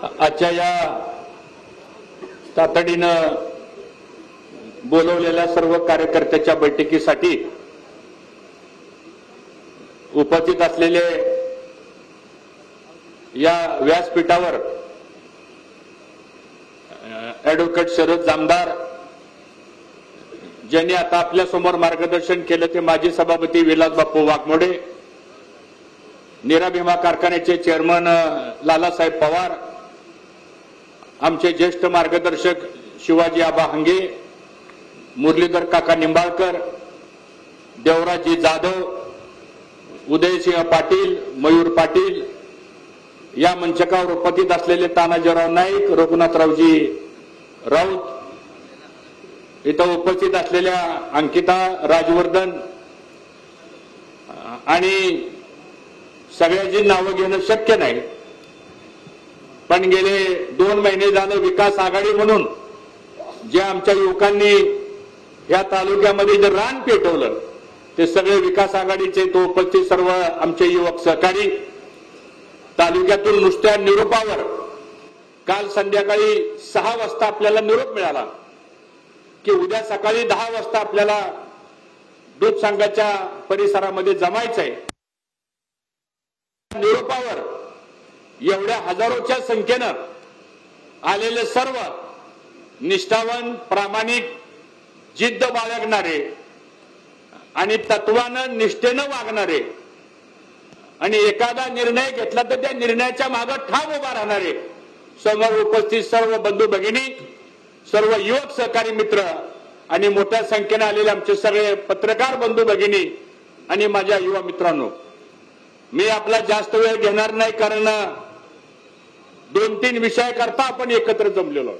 आजच्या या तातडीनं बोलवलेल्या सर्व कार्यकर्त्याच्या बैठकीसाठी उपस्थित असलेले या व्यासपीठावर ऍडव्होकेट शरद जामदार ज्यांनी आता आपल्या समोर मार्गदर्शन केलं ते माजी सभापती विलास बापू वाघमोडे, नीरा भीमा कारखान्याचे चेअरमन लालासाहेब पवार, आमचे ज्येष्ठ मार्गदर्शक शिवाजी आबा हंगे, मुरलीधर काका निंबाळकर, देवराजी जाधव, उदयसिंह पाटील, मयूर पाटील, या मंचकावर उपस्थित असलेले तानाजीराव नाईक, रघुनाथरावजी राऊत, इथं उपस्थित असलेल्या अंकिता राजवर्धन आणि सगळ्यांची नावं घेणं शक्य नाही, पण गेले 2 महिने झालं विकास आघाडी म्हणून जे आमच्या युवकांनी या तालुक्यामध्ये जे रान पेटवलं ते सगळे विकास आघाडीचे तो उपस्थित सर्व आमचे युवक सहकारी तालुक्यातून नुसत्या निरोपावर काल संध्याकाळी 6 वाजता आपल्याला निरोप मिळाला की उद्या सकाळी 10 वाजता आपल्याला दूध संघाच्या परिसरामध्ये जमायचंय. निरोपावर एवढ्या हजारोच्या संख्येनं आलेले सर्व निष्ठावान, प्रामाणिक, जिद्द बाळगणारे आणि तत्वानं निष्ठेनं वागणारे आणि एखादा निर्णय घेतला तर त्या निर्णयाच्या मागे ठाम उभा राहणारे समोर उपस्थित सर्व बंधू भगिनी, सर्व युवक सहकारी मित्र आणि मोठ्या संख्येने आलेले आमचे सगळे पत्रकार बंधू भगिनी आणि माझ्या युवा मित्रांनो, मी आपला जास्त वेळ घेणार नाही कारण 2-3 विषय करता आपण एकत्र जमलेलो.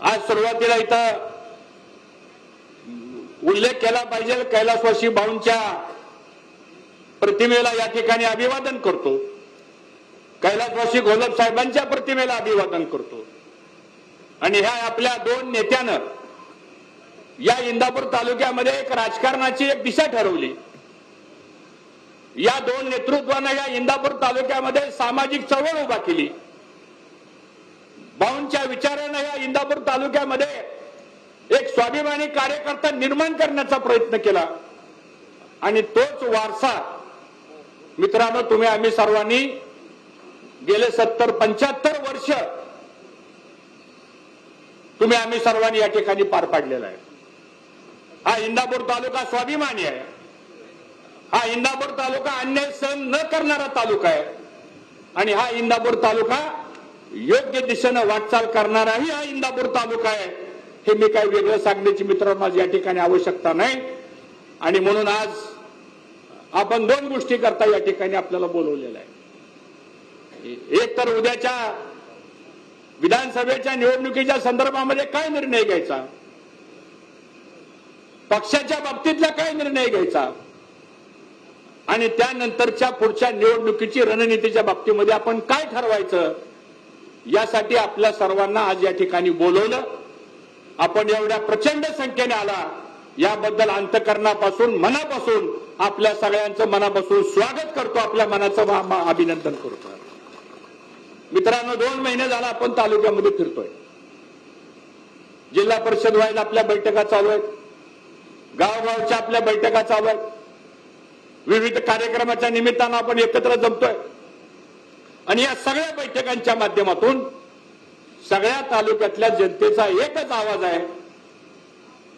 आज सुरुवातीला इथं उल्लेख केला पाहिजे, कैलासवासी भाऊंच्या प्रतिमेला या ठिकाणी अभिवादन करतो, कैलासवासी घोलप साहेबांच्या प्रतिमेला अभिवादन करतो आणि ह्या आपल्या 2 नेत्यानं या इंदापूर तालुक्यामध्ये एक राजकारणाची एक दिशा ठरवली. या 2 नेतृत्वानं या इंदापूर तालुक्यामध्ये सामाजिक चळवळ उभा केली. भाऊंच्या विचारानं या इंदापूर तालुक्यामध्ये एक स्वाभिमानी कार्यकर्ता निर्माण करण्याचा प्रयत्न केला आणि तोच वारसा मित्रांनो तुम्ही आम्ही सर्वांनी गेले 70-75 वर्ष तुम्ही आम्ही सर्वांनी या ठिकाणी पार पाडलेला आहे. हा इंदापूर तालुका स्वाभिमानी आहे. हा इंदापूर तालुका अन्याय सहन न करणारा तालुका आहे आणि हा इंदापूर तालुका योग्य दिशेनं वाटचाल करणाराही हा इंदापूर तालुका आहे. हे मी काही वेगळं सांगण्याची मित्रांनो आज या ठिकाणी आवश्यकता नाही आणि म्हणून आज आपण 2 गोष्टी करता या ठिकाणी आपल्याला बोलवलेलं आहे. एक तर उद्याच्या विधानसभेच्या निवडणुकीच्या संदर्भामध्ये काय निर्णय घ्यायचा, पक्षाच्या बाबतीतला काय निर्णय घ्यायचा आणि त्यानंतरच्या पुढच्या निवडणुकीची रणनीतीच्या बाबतीमध्ये आपण काय ठरवायचं यासाठी आपल्या सर्वांना आज या ठिकाणी बोलवलं. आपण एवढ्या प्रचंड संख्येने आला याबद्दल अंतःकरणापासून मनापासून आपल्या सगळ्यांचं मनापासून स्वागत करतो, आपल्या मनाचं अभिनंदन करतो. मित्रांनो 2 महिने झाला आपण तालुक्यामध्ये फिरतोय. जिल्हा परिषद व्हायला आपल्या बैठका चालू आहेत, गावगावच्या आपल्या बैठका चालू आहेत, विविध कार्यक्रमाच्या निमित्तानं आपण एकत्र जमतोय आणि या सगळ्या बैठकांच्या माध्यमातून सगळ्या तालुक्यातल्या जनतेचा एकच आवाज आहे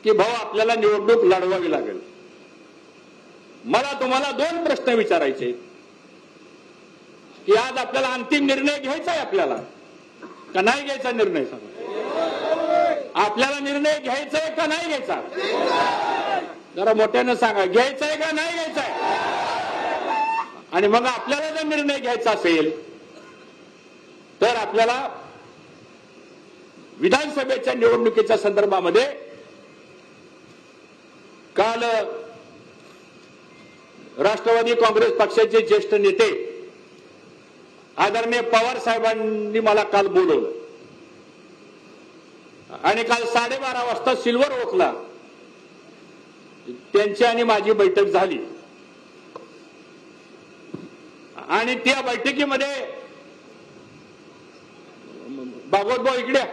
की भाऊ आपल्याला निवडणूक लढवावी लागेल. मला तुम्हाला 2 प्रश्न विचारायचे की आज आपल्याला अंतिम निर्णय घ्यायचा आहे आपल्याला का नाही घ्यायचा निर्णय सांगा. आपल्याला निर्णय घ्यायचा आहे का नाही घ्यायचा, जरा मोठ्यानं सांगा. घ्यायचा आहे का नाही घ्यायचा आहे. आणि मग आपल्याला जर निर्णय घ्यायचा असेल तर आपल्याला विधानसभेच्या निवडणुकीच्या संदर्भामध्ये काल राष्ट्रवादी काँग्रेस पक्षाचे ज्येष्ठ नेते आदरणीय पवार साहेबांनी मला काल बोलवलं आणि काल 12:30 वाजता सिल्वर ओकला त्यांची आणि माझी बैठक झाली आणि त्या बैठकीमध्ये भागवत भाऊ इकडे.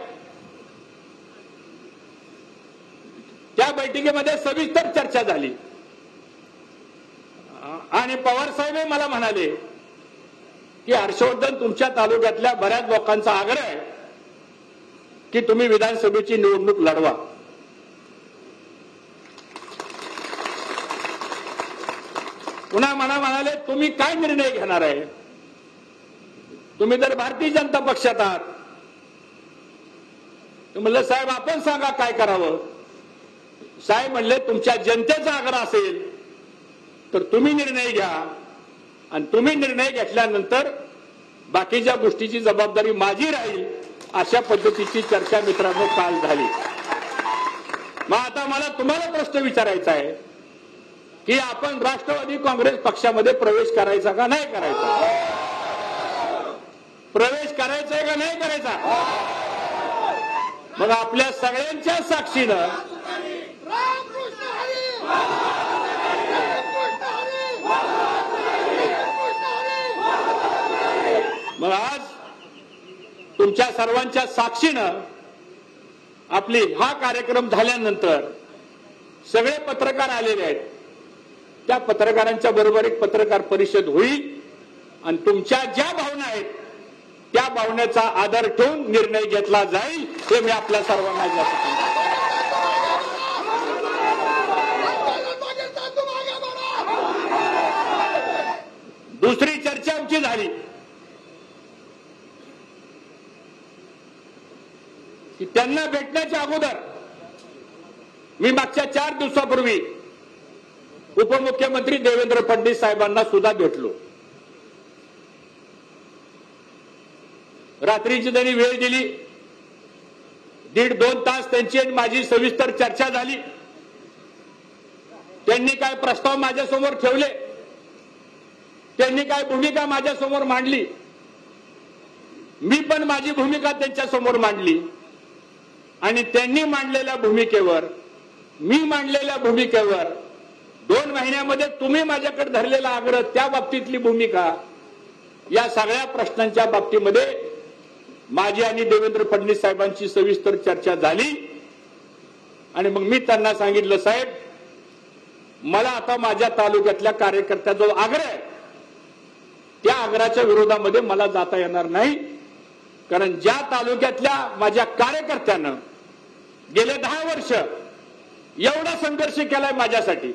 त्या बैठकीमध्ये सविस्तर चर्चा झाली आणि पवार साहेब मला म्हणाले की हर्षवर्धन, तुमच्या तालुक्यातल्या बऱ्याच लोकांचा आग्रह आहे की तुम्ही विधानसभेची निवडणूक लढवा. पुन्हा मला म्हणाले, तुम्ही काय निर्णय घेणार आहे? तुम्ही तर भारतीय जनता पक्षात आहात. म्हणलं साहेब आपण सांगा काय करावं. साहेब म्हणले, तुमच्या जनतेचा आग्रह असेल तर तुम्ही निर्णय घ्या आणि तुम्ही निर्णय घेतल्यानंतर बाकीच्या गोष्टीची जबाबदारी माझी राहील. अशा पद्धतीची चर्चा मित्रांनो काल झाली. मग आता मला तुम्हाला प्रश्न विचारायचा आहे की आपण राष्ट्रवादी काँग्रेस पक्षामध्ये प्रवेश करायचा का नाही करायचा? प्रवेश करायचा आहे का नाही करायचा? मग आपल्या सगळ्यांच्या साक्षीनं मग आज तुमच्या सर्वांच्या साक्षीनं आपली हा कार्यक्रम झाल्यानंतर सगळे पत्रकार आलेले आहेत. त्या पत्रकारांच्या बरोबर एक पत्रकार परिषद होईल आणि तुमच्या ज्या भावना आहेत त्या भावनेचा आदर ठेवून निर्णय घेतला जाईल. हे मी आपल्या सर्वांना सांगतो. दुसरी चर्चा आमची झाली की त्यांना भेटण्याच्या अगोदर मी मागच्या 4 दिवसापूर्वी उपमुख्यमंत्री देवेंद्र फडणवीस साहेबांना सुद्धा भेटलो. रात्रीची त्यांनी वेळ दिली. 1.5-2 तास त्यांची आणि माझी सविस्तर चर्चा झाली. त्यांनी काय प्रस्ताव माझ्यासमोर ठेवले, त्यांनी काय भूमिका माझ्यासमोर मांडली, मी पण माझी भूमिका त्यांच्यासमोर मांडली आणि त्यांनी मांडलेल्या भूमिकेवर, मी मांडलेल्या भूमिकेवर 2 महिन्यामध्ये तुम्ही माझ्याकडे धरलेला आग्रह, त्या बाबतीतली भूमिका, या सगळ्या प्रश्नांच्या बाबतीमध्ये माझी आणि देवेंद्र फडणवीस साहेबांची सविस्तर चर्चा झाली. आणि मग मी त्यांना सांगितलं, साहेब मला आता माझ्या तालुक्यातल्या कार्यकर्त्याचा जो आग्रह आहे त्या आग्रहाच्या विरोधामध्ये मला जाता येणार नाही. कारण ज्या तालुक्यातल्या माझ्या कार्यकर्त्यानं गेले 10 वर्ष एवढा संघर्ष केलाय माझ्यासाठी,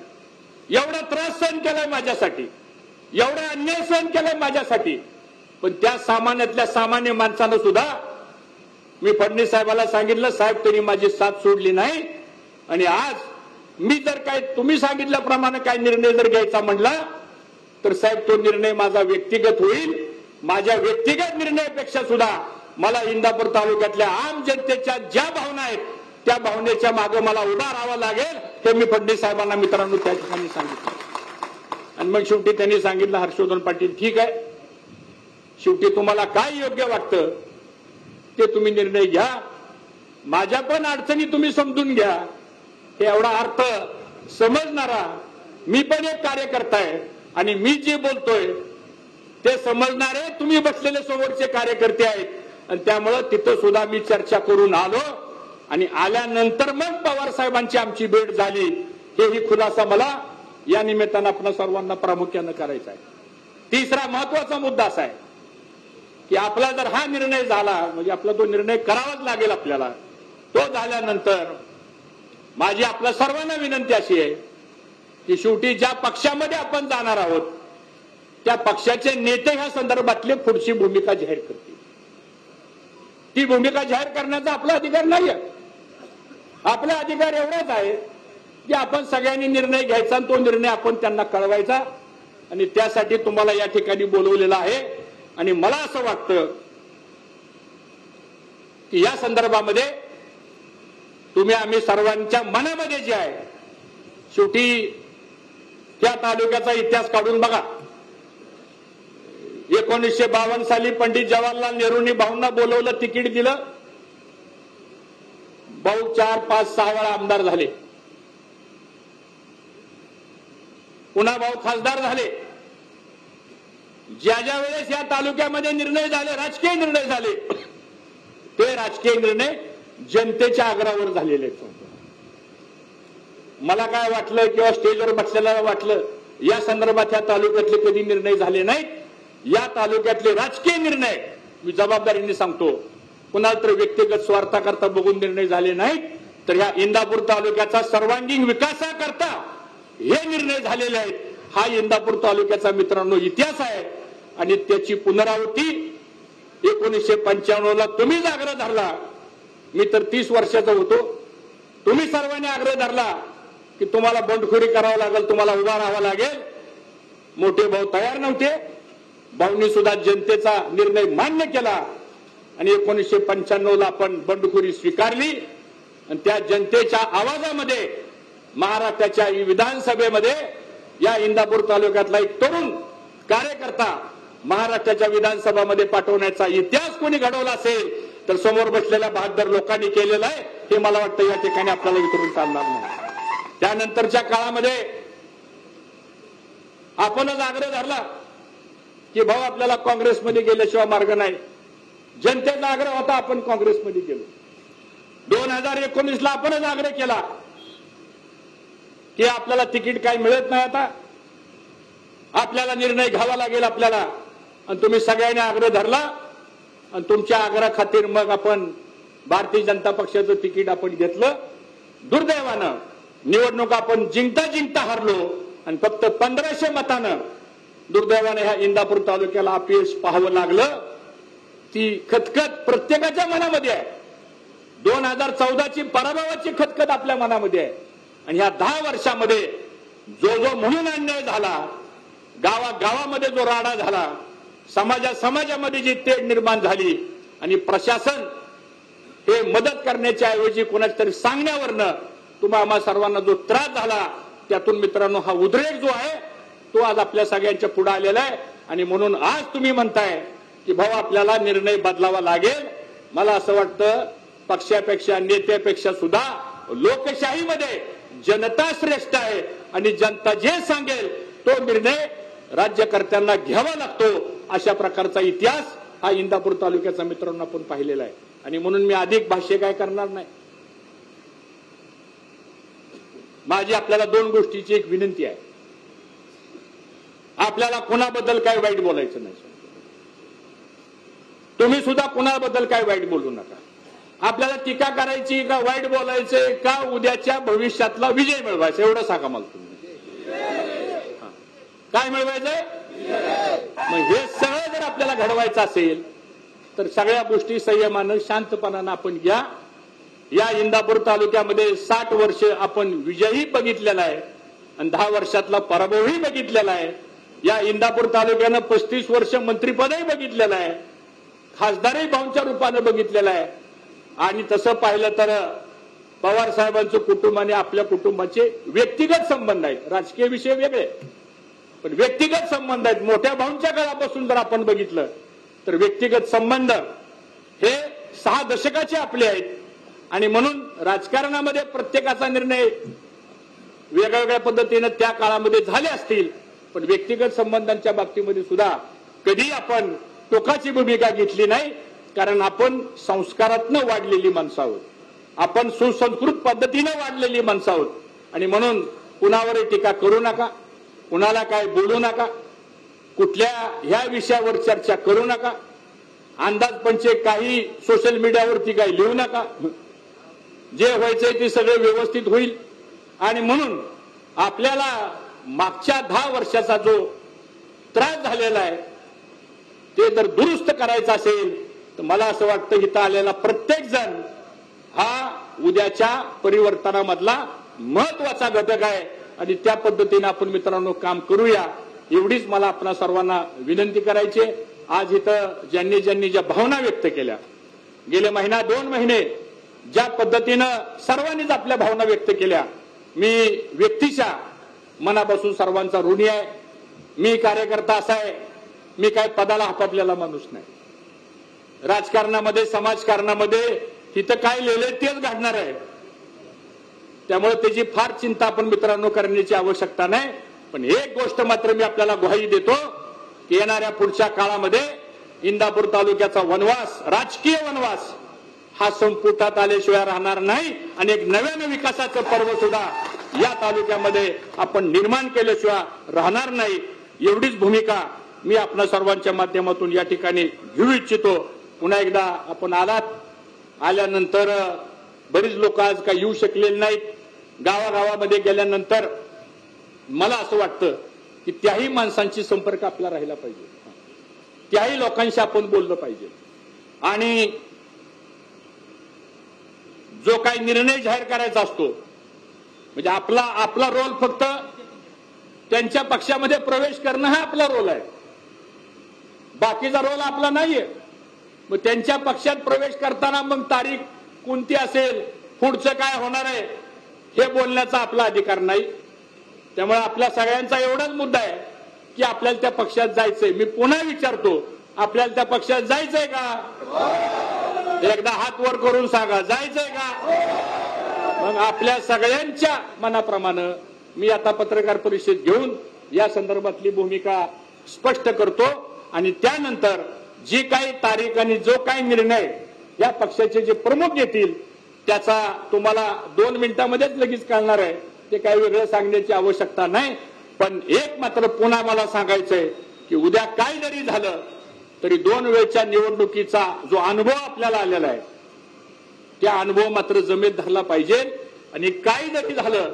एवढा त्रास सहन केलाय माझ्यासाठी, एवढा अन्याय सहन केलाय माझ्यासाठी, पण त्या सामान्यातल्या सामान्य माणसानं सुद्धा मी फडणवीस साहेबाला सांगितलं, साहेब त्यांनी माझी साथ सोडली नाही. आणि आज मी जर काय तुम्ही सांगितल्याप्रमाणे काय निर्णय जर घ्यायचा म्हणला तर साहेब तो निर्णय माझा व्यक्तिगत होईल. माझ्या व्यक्तिगत निर्णयापेक्षा सुद्धा मला इंदापूर तालुक्यातल्या आम जनतेच्या ज्या भावना आहेत त्या भावनेच्या मागे मला उभा राहावं लागेल. हे मी फडणवीस साहेबांना मित्रांनो त्या ठिकाणी सांगितलं. आणि मग शेवटी त्यांनी सांगितलं, हर्षवर्धन पाटील ठीक आहे, शेवटी तुम्हाला काय योग्य वाटतं ते तुम्ही निर्णय घ्या, माझ्या पण अडचणी तुम्ही समजून घ्या. हे एवढा अर्थ समजणारा मी पण एक कार्यकर्ता आहे आणि मी जे बोलतोय ते समजणारे तुम्ही बसलेले समोरचे कार्यकर्ते आहेत. आणि त्यामुळं तिथं सुद्धा मी चर्चा करून आलो आणि आल्यानंतर मग पवार साहेबांची आमची भेट झाली. हेही खुलासा मला या निमित्तानं आपण सर्वांना प्रामुख्यानं करायचा आहे. तिसरा महत्वाचा मुद्दा असा आहे की आपला जर हा निर्णय झाला म्हणजे आपला तो निर्णय करावाच लागेल आपल्याला. तो झाल्यानंतर माझी आपल्या सर्वांना विनंती अशी आहे की शेवटी ज्या पक्षामध्ये आपण जाणार आहोत त्या पक्षाचे नेते ह्या संदर्भातली पुढची भूमिका जाहीर करतील. ती भूमिका जाहीर करण्याचा आपला अधिकार नाही आहे. आपला अधिकार एवढाच आहे की आपण सगळ्यांनी निर्णय घ्यायचा आणि तो निर्णय आपण त्यांना कळवायचा. आणि त्यासाठी तुम्हाला या ठिकाणी बोलवलेलं आहे. आणि मला असं वाटतं की या संदर्भामध्ये तुम्ही आम्ही सर्वांच्या मनामध्ये जे आहे, शेवटी त्या तालुक्याचा इतिहास काढून बघा. 1952 साली पंडित जवाहरलाल नेहरूंनी भाऊंना बोलवलं, तिकीट दिलं, भाऊ 4, 5, 6 वेळा आमदार झाले, पुन्हा भाऊ खासदार झाले. ज्या ज्या वेळेस या तालुक्यामध्ये निर्णय झाले, राजकीय निर्णय झाले, ते राजकीय निर्णय जनतेच्या आग्रहावर झालेले आहेत. मला काय वाटलं किंवा स्टेजवर बसलेल्याला वाटलं या संदर्भात ह्या तालुक्यातले कधी निर्णय झाले नाहीत. या तालुक्यातले राजकीय निर्णय मी जबाबदारीने सांगतो, कुणाला तर व्यक्तिगत स्वार्थाकरता बघून निर्णय झाले नाहीत, तर ह्या इंदापूर तालुक्याचा सर्वांगीण विकासाकरता हे निर्णय झालेले आहेत. हा इंदापूर तालुक्याचा मित्रांनो इतिहास आहे आणि त्याची पुनरावृत्ती 1995ला तुम्हीच आग्रह धरला. मी तर 30 वर्षाचा होतो. तुम्ही सर्वांनी आग्रह धरला की तुम्हाला बंडखोरी करावं लागेल, तुम्हाला उभा राहावं लागेल. मोठे भाऊ तयार नव्हते. भाऊंनी सुद्धा जनतेचा निर्णय मान्य केला आणि 1995ला आपण बंडखोरी स्वीकारली आणि त्या जनतेच्या आवाजामध्ये महाराष्ट्राच्या विधानसभेमध्ये या इंदापूर तालुक्यातला एक तरुण कार्यकर्ता महाराष्ट्राच्या विधानसभामध्ये पाठवण्याचा इतिहास कोणी घडवला असेल तर समोर बसलेल्या बहादर लोकांनी केलेला आहे. हे मला वाटतं या ठिकाणी आपल्याला विसरून चालणार नाही. त्यानंतरच्या काळामध्ये आपणच आग्रह धरला की भाऊ आपल्याला काँग्रेसमध्ये गेल्याशिवाय मार्ग नाही. जनतेचा आग्रह होता, आपण काँग्रेसमध्ये गेलो. 2019ला आपणच आग्रह केला की आपल्याला तिकीट काही मिळत नाही, आता आपल्याला निर्णय घ्यावा लागेल आपल्याला. आणि तुम्ही सगळ्यांनी आग्रह धरला आणि तुमच्या आग्रहा खातीर मग आपण भारतीय जनता पक्षाचं तिकीट आपण घेतलं. दुर्दैवानं निवडणूक आपण जिंकता जिंकता हारलो आणि फक्त 1500 मतानं दुर्दैवानं ह्या इंदापूर तालुक्याला अपयश पाहावं लागलं. ती खतखत प्रत्येकाच्या मनामध्ये आहे. 2014ची पराभवाची खतखत आपल्या मनामध्ये आहे. आणि ह्या 10 वर्षामध्ये जो म्हणून अन्याय झाला, गावागावामध्ये जो राडा झाला, समाजामध्ये जी तेढ निर्माण झाली आणि प्रशासन हे मदत करण्याच्या ऐवजी कोणाच्या तरी सांगण्यावरनं तुम्हाला सर्वांना जो त्रास झाला, त्यातून मित्रांनो हा उद्रेक जो आहे तो आज आपल्या सगळ्यांच्या पुढे आलेला आहे. आणि म्हणून आज तुम्ही म्हणताय की भाऊ आपल्याला निर्णय बदलावा लागेल. मला असं वाटतं पक्षापेक्षा नेत्यापेक्षा सुद्धा लोकशाहीमध्ये जनता श्रेष्ठ आहे आणि जनता जे सांगेल तो निर्णय राज्यकर्त्यांना घ्यावा लागतो. अशा प्रकारचा इतिहास हा इंदापूर तालुक्याचा मित्रांनो आपण पाहिलेला आहे. आणि म्हणून मी अधिक भाष्य काय करणार नाही. माझी आपल्याला 2 गोष्टीची एक विनंती आहे. आपल्याला कुणाबद्दल काय वाईट बोलायचं नाही. तुम्ही सुद्धा कुणाबद्दल काय वाईट बोलू नका. आपल्याला टीका करायची का वाईट बोलायचंय का उद्याच्या भविष्यातला विजय मिळवायचा एवढं सांगा मला तुम्ही. काय मिळवायचंय? मग हे सगळं जर आपल्याला घडवायचं असेल तर सगळ्या गोष्टी संयमानं शांतपणानं आपण घ्या. या इंदापूर तालुक्यामध्ये 60 वर्ष आपण विजयही बघितलेला आहे आणि 10 वर्षातला पराभवही बघितलेला आहे. या इंदापूर तालुक्यानं 35 वर्ष मंत्रिपदही बघितलेलं आहे, खासदारही भाऊंच्या रूपानं बघितलेलं आहे. आणि तसं पाहिलं तर पवार साहेबांचं कुटुंब आणि आपल्या कुटुंबाचे व्यक्तिगत संबंध आहेत. राजकीय विषय वेगळे पण व्यक्तिगत संबंध आहेत. मोठ्या भाऊंच्या काळापासून जर आपण बघितलं तर व्यक्तिगत संबंध हे 6 दशकाचे आपले आहेत. आणि म्हणून राजकारणामध्ये प्रत्येकाचा निर्णय वेगवेगळ्या पद्धतीने त्या काळामध्ये झाले असतील, पण व्यक्तिगत संबंधांच्या बाबतीमध्ये सुद्धा कधी आपण टोकाची भूमिका घेतली नाही. कारण आपण संस्कारातनं वाढलेली माणसं आहोत, आपण सुसंस्कृत पद्धतीने वाढलेली माणसं आहोत. आणि म्हणून कुणावरही टीका करू नका, कुणाला काय बोलू नका, कुठल्या ह्या विषयावर चर्चा करू नका, अंदाजपंचे काही सोशल मीडियावरती काही लिहू नका. जे व्हायचंय ते सगळं व्यवस्थित होईल. आणि म्हणून आपल्याला मागच्या 10 वर्षाचा जो त्रास झालेला आहे ते जर दुरुस्त करायचं असेल तर मला असं वाटतं इथं आलेला प्रत्येक जण हा उद्याच्या परिवर्तनामधला महत्वाचा घटक आहे आणि त्या पद्धतीने आपण मित्रांनो काम करूया. एवढीच मला आपल्या सर्वांना विनंती करायची. आज इथं ज्यांनी ज्या भावना व्यक्त केल्या, गेले महिना 2 महिने ज्या पद्धतीनं सर्वांनीच आपल्या भावना व्यक्त केल्या, मी व्यक्तीच्या मनापासून सर्वांचा ऋणी आहे. मी कार्यकर्ता असा आहे, मी काय पदाला हापापलेला माणूस नाही. राजकारणामध्ये समाजकारणामध्ये तिथं काय लिहिलंय तेच घडणार आहे. त्यामुळे त्याची फार चिंता आपण मित्रांनो करण्याची आवश्यकता नाही. पण एक गोष्ट मात्र मी आपल्याला ग्वाही देतो की येणाऱ्या पुढच्या काळामध्ये इंदापूर तालुक्याचा वनवास, राजकीय वनवास हा संपुटात आल्याशिवाय राहणार नाही आणि एक नव्यानं विकासाचं पर्व सुद्धा या तालुक्यामध्ये आपण निर्माण केल्याशिवाय राहणार नाही. एवढीच भूमिका मी आपल्या सर्वांच्या माध्यमातून या ठिकाणी घेऊ इच्छितो. पुन्हा एकदा आपण आल्यानंतर बरीच लोक आज काही येऊ शकलेले नाहीत. गावागावामध्ये गेल्यानंतर मला असं वाटतं की त्याही माणसांची संपर्क आपला राहिला पाहिजे, त्याही लोकांशी आपण बोललं पाहिजे आणि जो काही निर्णय जाहीर करायचा असतो म्हणजे आपला रोल फक्त त्यांच्या पक्षामध्ये प्रवेश करणं हा आपला रोल आहे, बाकीचा रोल आपला नाहीये. मग त्यांच्या पक्षात प्रवेश करताना मग तारीख कोणती असेल, पुढचं काय होणार आहे हे बोलण्याचा आपला अधिकार नाही. त्यामुळे आपल्या सगळ्यांचा एवढाच मुद्दा आहे की आपल्याला त्या पक्षात जायचंय. मी पुन्हा विचारतो, आपल्याला त्या पक्षात जायचंय का? एकदा हात वर करून सांगा, जायचंय का? मग आपल्या सगळ्यांच्या मनाप्रमाणे मी आता पत्रकार परिषद घेऊन या संदर्भातली भूमिका स्पष्ट करतो आणि त्यानंतर जी काही तारीख आणि जो काही निर्णय या पक्षाचे जे प्रमुख घेतील त्याचा तुम्हाला 2 मिनिटांमध्येच लगेच कळणार आहे. ते काही वेगळं सांगण्याची आवश्यकता नाही. पण एक मात्र पुन्हा मला सांगायचंय की उद्या काय जरी झालं तरी 2 वेळच्या निवडणुकीचा जो अनुभव आपल्याला आलेला आहे त्या अनुभव मात्र जमेत धरला पाहिजे आणि काय जरी झालं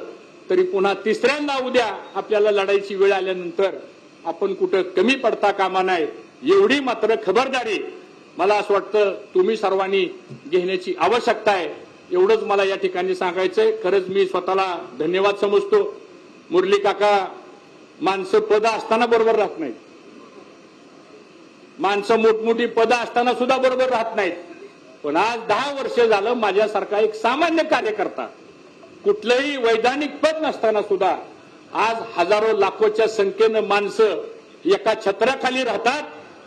तरी पुन्हा तिसऱ्यांदा उद्या आपल्याला लढायची वेळ आल्यानंतर आपण कुठं कमी पडता कामा नये एवढी मात्र खबरदारी मला असं वाटतं तुम्ही सर्वांनी घेण्याची आवश्यकता आहे. एवढंच मला या ठिकाणी सांगायचंय. खरंच मी स्वतःला धन्यवाद समजतो. मुरली काका माणसं पद असताना बरोबर राहत नाहीत, माणसं मोठमोठी पदं असताना सुद्धा बरोबर राहत नाहीत. पण आज 10 वर्ष झालं माझ्यासारखा एक सामान्य कार्यकर्ता कुठलंही वैधानिक पद नसताना सुद्धा आज हजारो लाखोच्या संख्येनं माणसं एका छत्राखाली राहतात.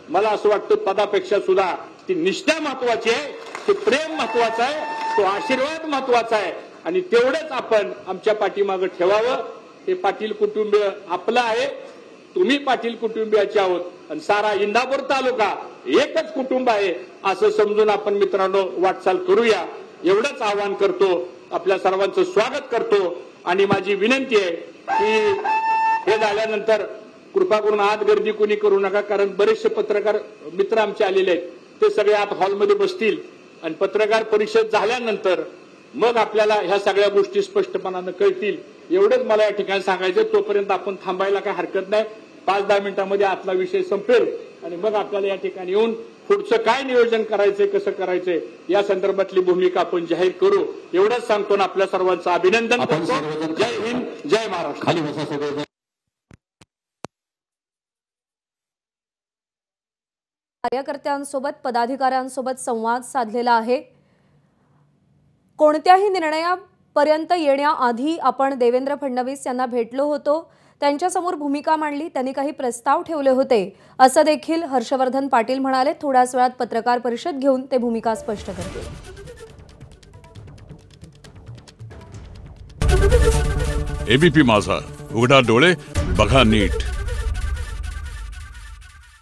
मला असं वाटतं पदापेक्षा सुद्धा ती निष्ठा महत्वाची आहे, ते प्रेम महत्वाचं आहे, तो आशीर्वाद महत्वाचा आहे आणि तेवढंच आपण आमच्या पाठीमागं ठेवावं. हे पाटील कुटुंबीय आपलं आहे, तुम्ही पाटील कुटुंबियाचे आहोत आणि सारा इंदापूर तालुका एकच कुटुंब आहे असं समजून आपण मित्रांनो वाटचाल करूया. एवढंच आवाहन करतो. आपल्या सर्वांचं स्वागत करतो आणि माझी विनंती आहे की हे झाल्यानंतर कृपा करून आत गर्दी कोणी करू नका, कारण बरेचसे पत्रकार मित्र आमचे आलेले आहेत. ते सगळे आत हॉलमध्ये बसतील आणि पत्रकार परिषद झाल्यानंतर मग आपल्याला ह्या सगळ्या गोष्टी स्पष्टपणानं कळतील. एवढंच मला या ठिकाणी सांगायचं. तोपर्यंत आपण थांबायला काही हरकत नाही. 5-10 मिनिटांमध्ये आतला विषय संपेल आणि मग आपल्याला या ठिकाणी येऊन पुढचं काय नियोजन करायचंय, कसं करायचंय या संदर्भातली भूमिका आपण जाहीर करू. एवढंच सांगतो ना आपल्या सर्वांचं अभिनंदन करतो. जय हिंद, जय महाराष्ट्र. खाली बसा सगळे. कार्यकर्त्यांसोबत पदाधिकाऱ्यांसोबत संवाद साधलेला आहे. कोणत्याही निर्णयापर्यंत येण्याआधी आपण देवेंद्र फडणवीस यांना भेटलो होतो, त्यांच्यासमोर भूमिका मांडली, त्यांनी काही प्रस्ताव ठेवले होते असं देखील हर्षवर्धन पाटील म्हणाले. थोड्याच वेळात पत्रकार परिषद घेऊन ते भूमिका स्पष्ट करतील. एबीपी माझा, उघडा डोळे बघा नीट.